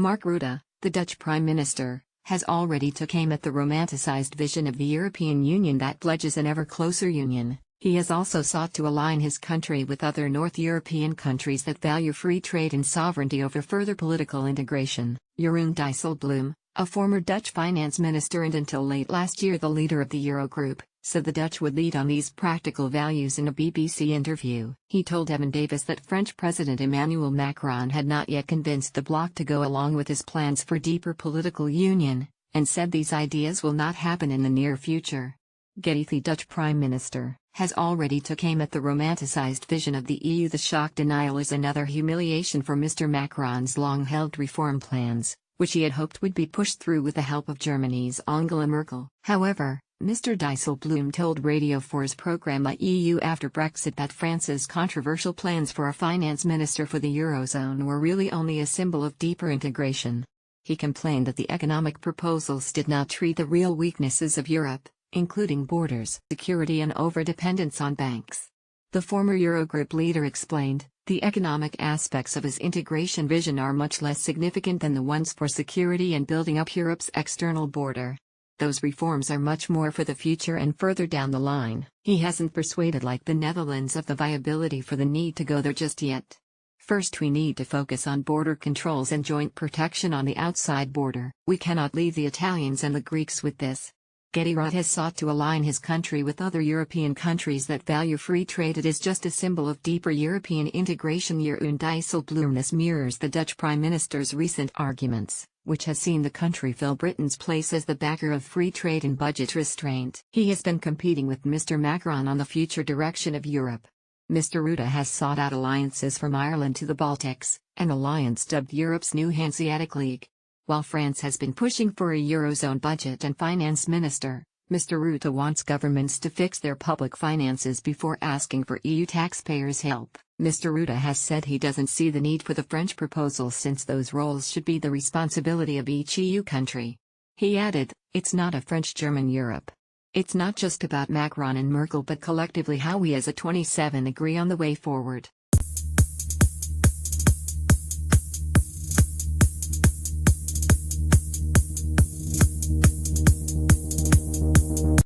Mark Rutte, the Dutch Prime Minister, has already took aim at the romanticized vision of the European Union that pledges an ever closer union. He has also sought to align his country with other North European countries that value free trade and sovereignty over further political integration. Jeroen Dijsselbloem, a former Dutch finance minister and until late last year the leader of the Eurogroup, said the Dutch would lead on these practical values in a BBC interview. He told Evan Davis that French President Emmanuel Macron had not yet convinced the bloc to go along with his plans for deeper political union, and said these ideas will not happen in the near future. Getty, the Dutch Prime Minister, has already took aim at the romanticized vision of the EU. The shock denial is another humiliation for Mr. Macron's long-held reform plans, which he had hoped would be pushed through with the help of Germany's Angela Merkel. However, Mr. Dijsselbloem told Radio 4's programme EU After Brexit that France's controversial plans for a finance minister for the Eurozone were really only a symbol of deeper integration. He complained that the economic proposals did not treat the real weaknesses of Europe, including borders, security and overdependence on banks. The former Eurogroup leader explained, the economic aspects of his integration vision are much less significant than the ones for security and building up Europe's external border. Those reforms are much more for the future and further down the line. He hasn't persuaded like the Netherlands of the viability for the need to go there just yet. First we need to focus on border controls and joint protection on the outside border. We cannot leave the Italians and the Greeks with this. Getty. Rutte has sought to align his country with other European countries that value free trade. It is just a symbol of deeper European integration. Jeroen Dijsselbloem. This mirrors the Dutch Prime Minister's recent arguments, which has seen the country fill Britain's place as the backer of free trade and budget restraint. He has been competing with Mr. Macron on the future direction of Europe. Mr. Rutte has sought out alliances from Ireland to the Baltics, an alliance dubbed Europe's new Hanseatic League. While France has been pushing for a Eurozone budget and finance minister, Mr. Rutte wants governments to fix their public finances before asking for EU taxpayers' help. Mr. Rutte has said he doesn't see the need for the French proposals since those roles should be the responsibility of each EU country. He added, it's not a French-German Europe. It's not just about Macron and Merkel but collectively how we as a 27 agree on the way forward.